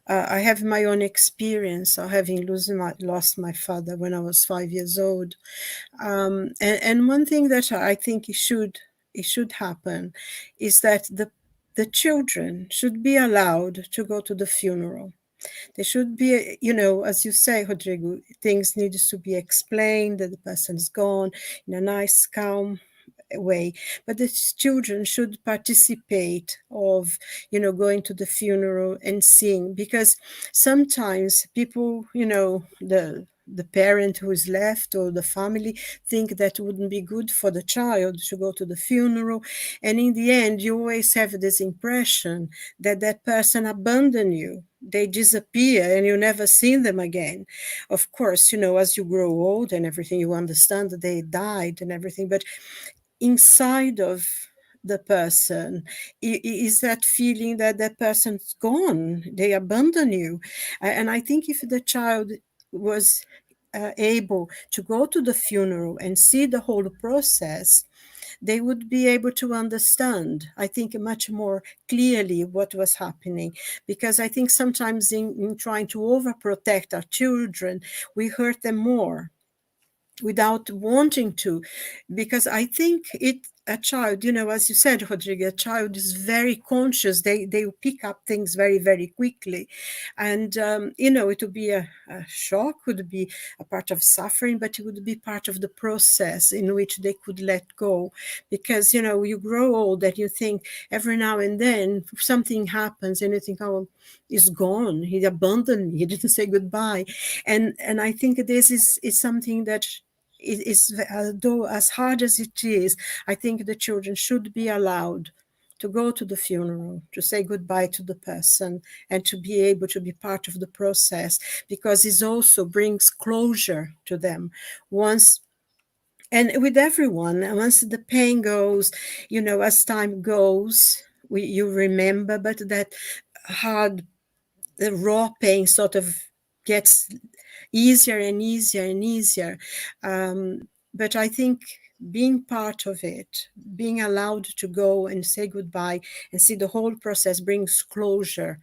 I have my own experience of having lost my father when I was 5 years old, and one thing that I think it should happen is that the children should be allowed to go to the funeral. They should be, as you say, Rodrigo, things need to be explained that the person is gone in a nice, calm way, but the children should participate of going to the funeral and seeing, because sometimes people, the parent who is left or the family think that wouldn't be good for the child to go to the funeral, and in the end you always have this impression that that person abandoned you, they disappear and you never see them again. Of course, as you grow old and everything, you understand that they died and everything, but inside of the person is that feeling that that person's gone, they abandon you. And I think if the child was able to go to the funeral and see the whole process, they would be able to understand, I think, much more clearly what was happening. Because I think sometimes in trying to overprotect our children, we hurt them more without wanting to, because I think a child, as you said, Rodrigo, a child is very conscious. They pick up things very, very quickly, and it would be a shock, would be a part of suffering, but it would be part of the process in which they could let go. Because you grow old and you think every now and then something happens and you think, oh, he's gone, he abandoned me, he didn't say goodbye. And I think this is something that is, though as hard as it is, I think the children should be allowed to go to the funeral, to say goodbye to the person, and to be able to be part of the process, because it also brings closure to them. Once, and with everyone, once the pain goes, as time goes, you remember, but that hard, the raw pain sort of gets easier and easier and easier. But I think being part of it, being allowed to go and say goodbye and see the whole process, brings closure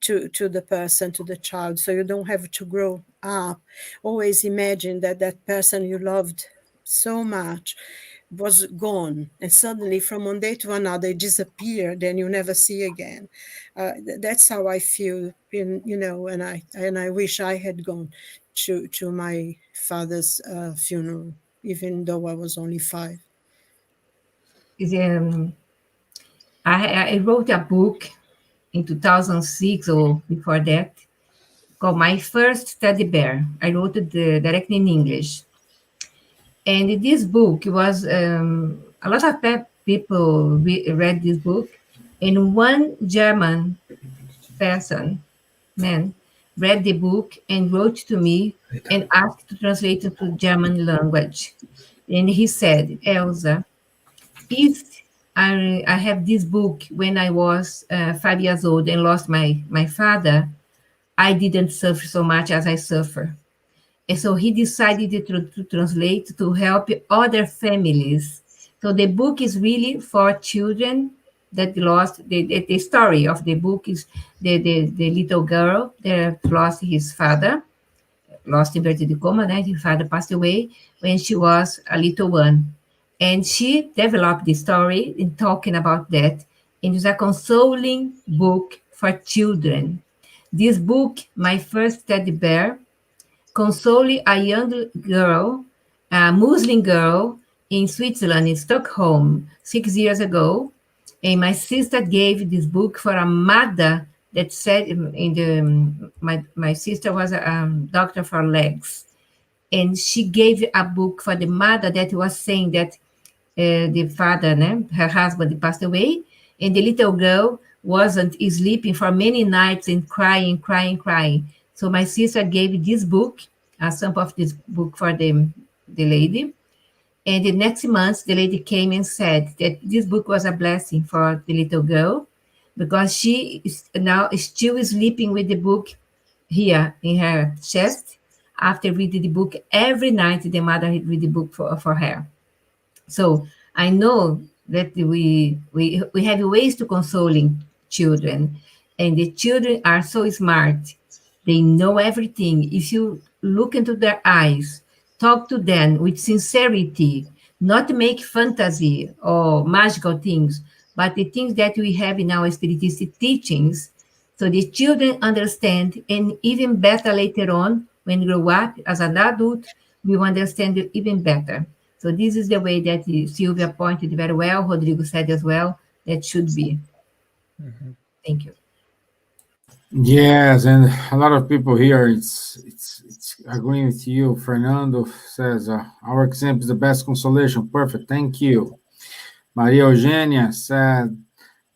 to the person, to the child. So you don't have to grow up always imagine that that person you loved so much, was gone, and suddenly from one day to another it disappeared and you never see again. That's how I feel, and I wish I had gone to my father's funeral, even though I was only 5. I wrote a book in 2006 or before that called My First Teddy Bear. I wrote it directly in English. And this book was, a lot of people read this book, and one German man, read the book and wrote to me and asked to translate it to German language. And he said, Elsa, if I have this book when I was 5 years old and lost my father, I didn't suffer so much as I suffer. And so he decided to translate to help other families. So the book is really for children that lost. The story of the book is the little girl that lost his father, lost inverted comma, né? His father passed away when she was a little one. And she developed the story in talking about that. And it's a consoling book for children. This book, My First Teddy Bear, consoling a young girl, a Muslim girl in Switzerland, in Stockholm, 6 years ago. And my sister gave this book for a mother that said my sister was a doctor for legs. And she gave a book for the mother that was saying that the father, her husband, passed away, and the little girl wasn't sleeping for many nights and crying, crying, crying. So my sister gave this book, a sample of this book for the lady. And the next month, the lady came and said that this book was a blessing for the little girl because she is now still sleeping with the book here in her chest after reading the book every night. The mother read the book for her. So I know that we have ways to consoling children, and the children are so smart. They know everything. If you look into their eyes, talk to them with sincerity, not make fantasy or magical things, but the things that we have in our spiritistic teachings, so the children understand, and even better later on, when grow up as an adult, we will understand it even better. So this is the way that Silvia pointed very well, Rodrigo said as well, that should be. Thank you. Yes, and a lot of people here, it's agreeing with you. Fernando says, our example is the best consolation. Perfect, thank you. Maria Eugenia said,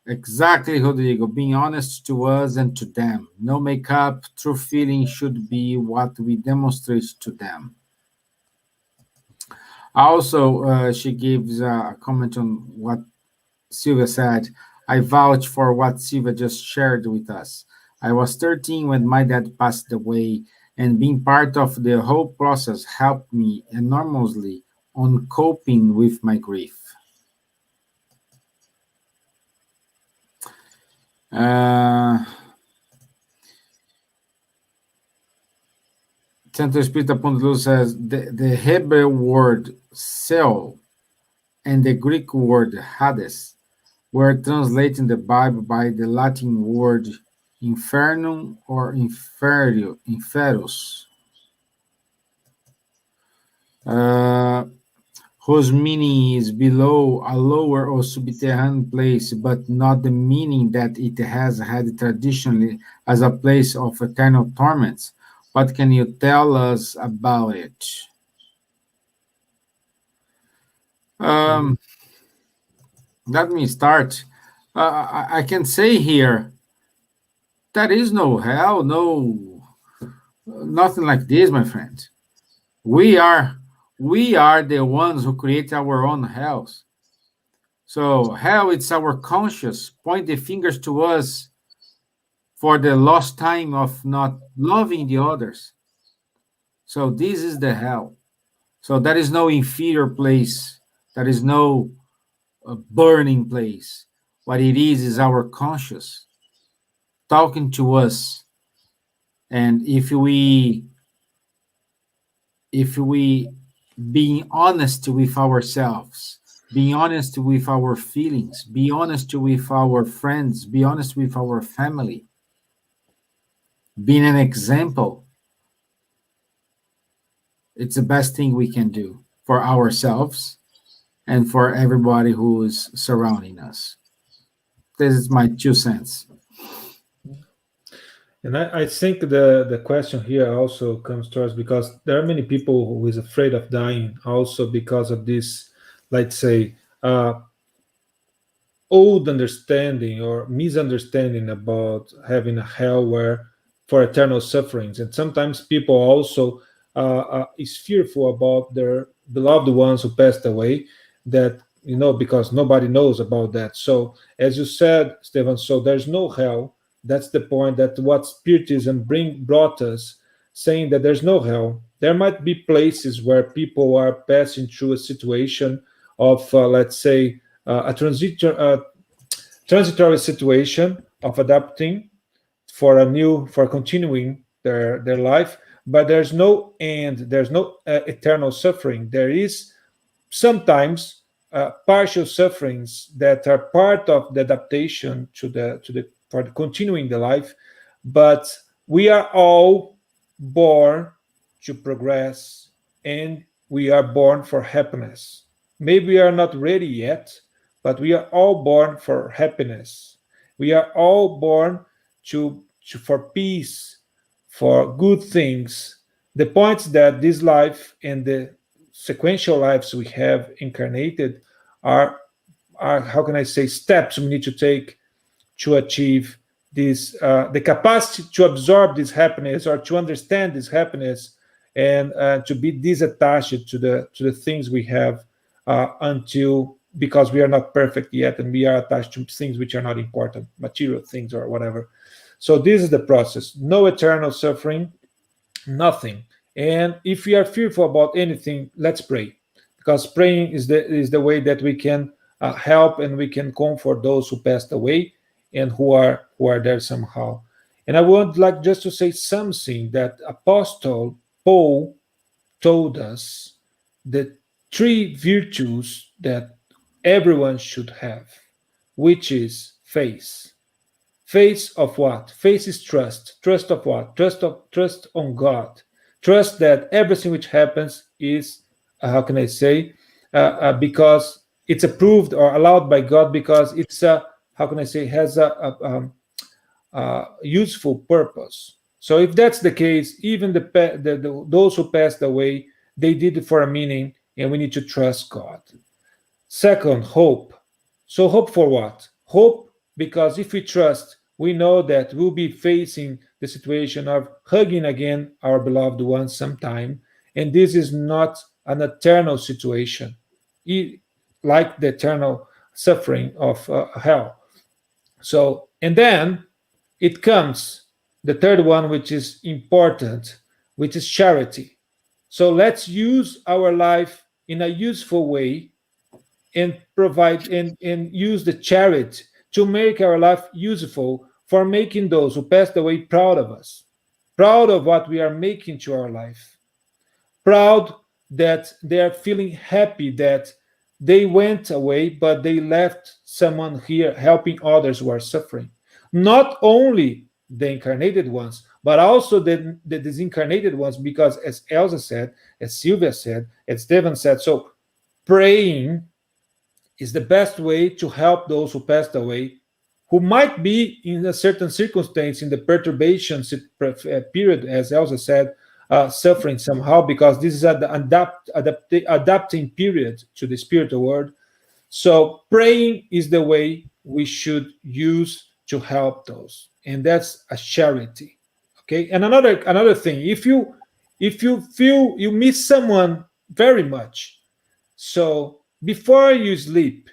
exactly, Rodrigo, being honest to us and to them. No makeup, true feeling should be what we demonstrate to them. Also, she gives a comment on what Silvia said. I vouch for what Silvia just shared with us. I was 13 when my dad passed away, and being part of the whole process helped me enormously on coping with my grief. Centro Espírita.luz says the Hebrew word Sheol and the Greek word Hades were translated in the Bible by the Latin word infernum or inferus, whose meaning is below, a lower or subterranean place, but not the meaning that it has had traditionally as a place of eternal torments. What can you tell us about it? Let me start. I can say here, there is no hell, nothing like this, my friend. We are the ones who create our own hells. So hell, it's our conscious point the fingers to us for the lost time of not loving the others. So this is the hell. So there is no inferior place. There is no burning place. What it is our conscious talking to us. And if we being honest with ourselves, being honest with our feelings, be honest with our friends, be honest with our family, being an example. It's the best thing we can do for ourselves and for everybody who is surrounding us. This is my 2 cents. And I think the question here also comes to us because there are many people who is afraid of dying also because of this, let's say, old understanding or misunderstanding about having a hell where for eternal sufferings. And sometimes people also is fearful about their beloved ones who passed away, that because nobody knows about that. So as you said, Stevan, so there's no hell. That's the point, that what Spiritism brought us, saying that there's no hell. There might be places where people are passing through a situation of, let's say, a transitory situation of adapting for continuing their life, but there's no end, there's no eternal suffering. There is sometimes partial sufferings that are part of the adaptation for continuing the life, but we are all born to progress, and we are born for happiness. Maybe we are not ready yet, but we are all born for happiness. We are all born for peace, for good things. The point is that this life and the sequential lives we have incarnated are how can I say, steps we need to take to achieve this, the capacity to absorb this happiness or to understand this happiness, and to be disattached to the things we have, because we are not perfect yet and we are attached to things which are not important, material things or whatever. So this is the process. No eternal suffering, nothing. And if we are fearful about anything, let's pray, because praying is the way that we can help and we can comfort those who passed away and who are there somehow. And I would like just to say something that Apostle Paul told us, the 3 virtues that everyone should have, which is faith. Faith of what? Faith is trust. Trust of what? Trust on God. Trust that everything which happens is, how can I say, because it's approved or allowed by God, because it's how can I say, has a useful purpose. So if that's the case, even those who passed away, they did it for a meaning, and we need to trust God. Second, hope. So hope for what? Hope because if we trust, we know that we'll be facing the situation of hugging again our beloved ones sometime, and this is not an eternal situation, like the eternal suffering of hell. So, and then it comes the third one, which is important, which is charity. So let's use our life in a useful way and provide and use the charity to make our life useful for making those who passed away proud of us, proud of what we are making to our life, proud that they are feeling happy that they went away, but they left someone here helping others who are suffering. Not only the incarnated ones, but also the disincarnated ones, because as Elsa said, as Silvia said, as Stevan said, so praying is the best way to help those who passed away, who might be in a certain circumstance in the perturbation period, as Elsa said, suffering somehow, because this is an adapting period to the spiritual world. So praying is the way we should use to help those, and that's a charity. Okay, and another thing, if you feel you miss someone very much, so before you sleep,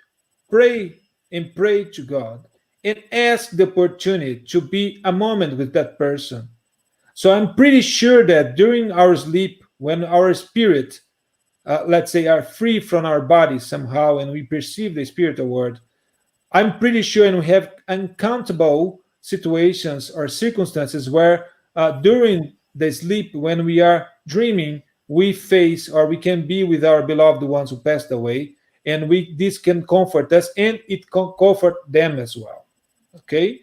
pray and pray to God and ask the opportunity to be a moment with that person. So I'm pretty sure that during our sleep, when our spirit, let's say, are free from our body somehow and we perceive the spiritual world, I'm pretty sure, and we have uncountable situations or circumstances where during the sleep, when we are dreaming, we face, or we can be with our beloved ones who passed away, and this can comfort us, and it can comfort them as well. Okay.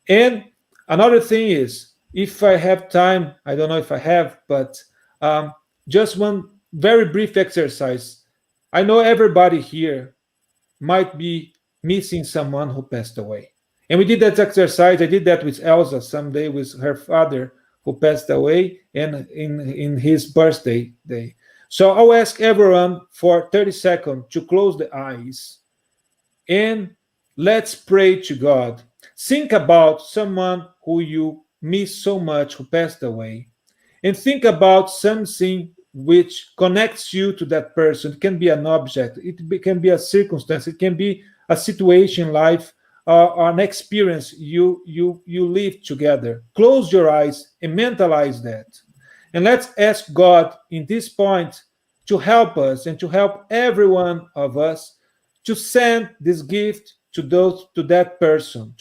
And another thing is, if I have time, I don't know if I have, but just one very brief exercise. I know everybody here might be missing someone who passed away. And we did that exercise. I did that with Elsa someday, with her father who passed away, and in his birthday day. So I'll ask everyone for 30 seconds to close the eyes and let's pray to God. Think about someone who you miss so much who passed away, and think about something which connects you to that person. It can be an object, can be a circumstance, it can be a situation in life, or an experience you live together. Close your eyes and mentalize that, and let's ask God in this point to help us and to help every one of us to send this gift to that person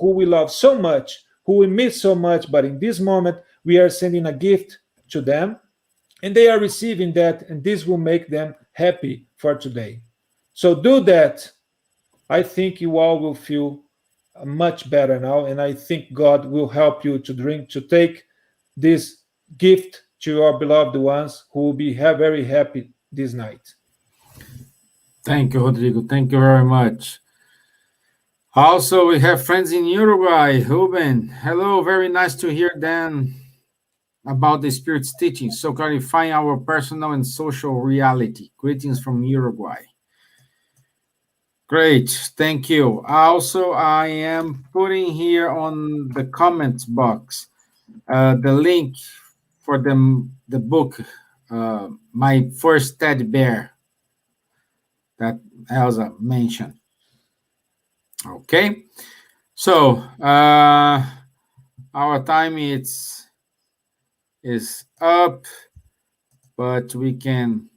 who we love so much, who we miss so much, but in this moment we are sending a gift to them, and they are receiving that, and this will make them happy for today. So do that. I think you all will feel much better now, and I think God will help you to take this gift to your beloved ones who will be very happy this night. Thank you, Rodrigo. Thank you very much. Also, we have friends in Uruguay. Ruben, hello. Very nice to hear them about the Spirit's teaching, so clarifying our personal and social reality. Greetings from Uruguay. Great, thank you. Also, I am putting here on the comments box the link for the book, My First Teddy Bear, that Elsa mentioned. Okay, so our time is up, but we can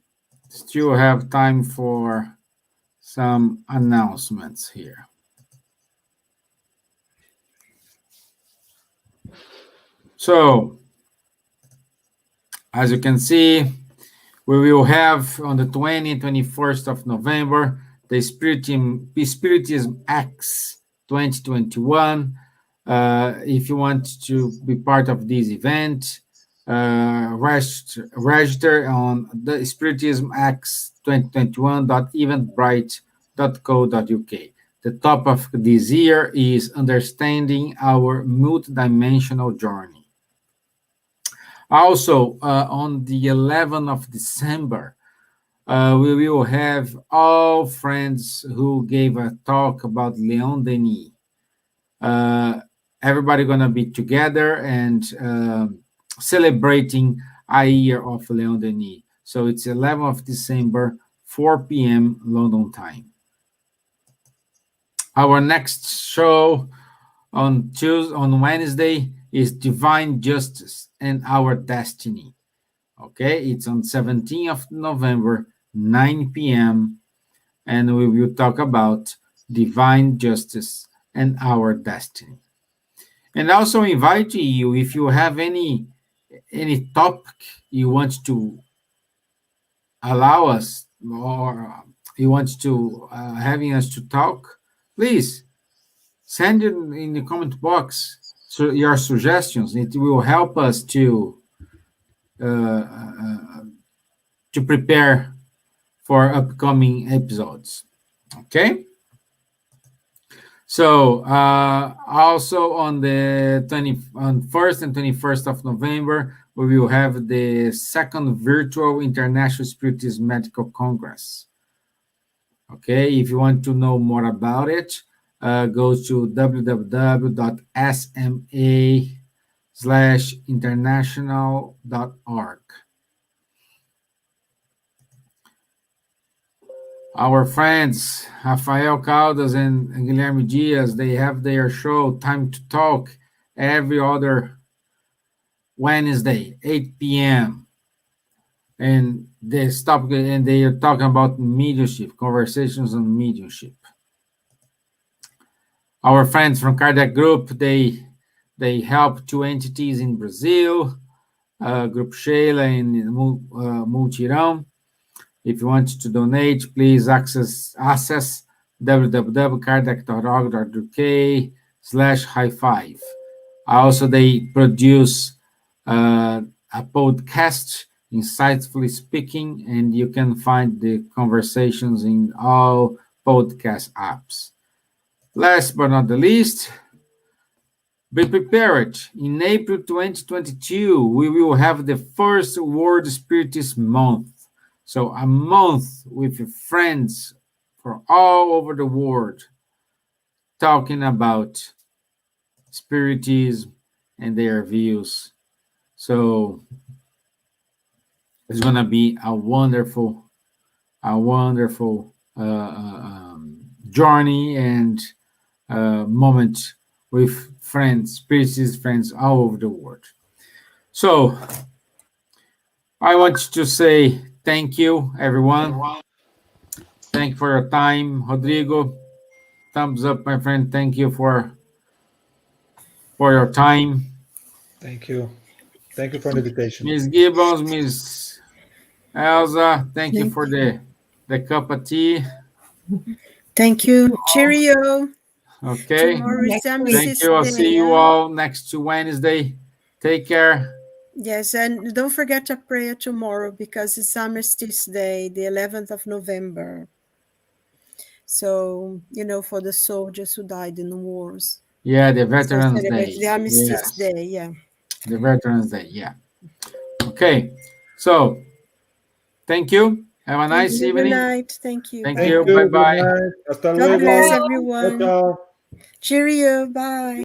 still have time for some announcements here. So, as you can see, we will have on the 21st of November, the Spiritism Acts 2021. If you want to be part of this event, register on the Spiritism Acts 2021.eventbrite.co.uk. The topic of this year is understanding our multidimensional journey. Also, on the 11th of December, we will have all friends who gave a talk about Leon Denis. Everybody gonna be together and celebrating a year of Leon Denis. So it's 11th of December, 4 p.m. London time. Our next show on Wednesday is Divine Justice and Our Destiny. Okay, it's on 17th of November, 9 p.m. and we will talk about divine justice and our destiny. And also invite you, if you have any topic you want to allow us, or you want to having us to talk, please send it in the comment box. So your suggestions, it will help us to prepare for upcoming episodes. Okay. So also on the 1st and 21st of November, we will have the second virtual International Spiritism Medical Congress. Okay, if you want to know more about it, go to www.sma/international.org. Our friends, Rafael Caldas and Guilherme Dias, they have their show, Time to Talk, every other Wednesday, 8 p.m. And they are talking about mediumship, conversations on mediumship. Our friends from Kardec Group, they help two entities in Brazil. Group Sheila and Multirão. If you want to donate, please access www.kardec.org.uk/high5. Also, they produce a podcast, Insightfully Speaking, and you can find the conversations in all podcast apps. Last but not the least, be prepared. In April 2022, we will have the first World Spiritism Month. So a month with friends from all over the world talking about Spiritism and their views. So it's going to be a wonderful journey and moment with friends, Spiritist friends all over the world. So I want to say thank you, everyone. Thank you for your time. Rodrigo, thumbs up, my friend. Thank you for your time. Thank you. Thank you for the invitation. Ms. Gibbons, Ms. Elsa, thank you for the cup of tea. Thank you. Cheerio. Okay. Tomorrow is Thank Armistice you. I'll Day, see you yeah? all next Wednesday. Take care. Yes, and don't forget a prayer tomorrow because it's Armistice Day, the 11th of November. So, for the soldiers who died in the wars. Yeah, the So Veterans celebrate Day. the Armistice Yes. Day, yeah. The Veterans Day, yeah. Okay. So, thank you. Have a nice Good evening. night. Thank you. Thank Bye. you. Good Bye-bye. night. Hasta God luego. bless Ciao, everyone. ciao. Cheerio. Bye.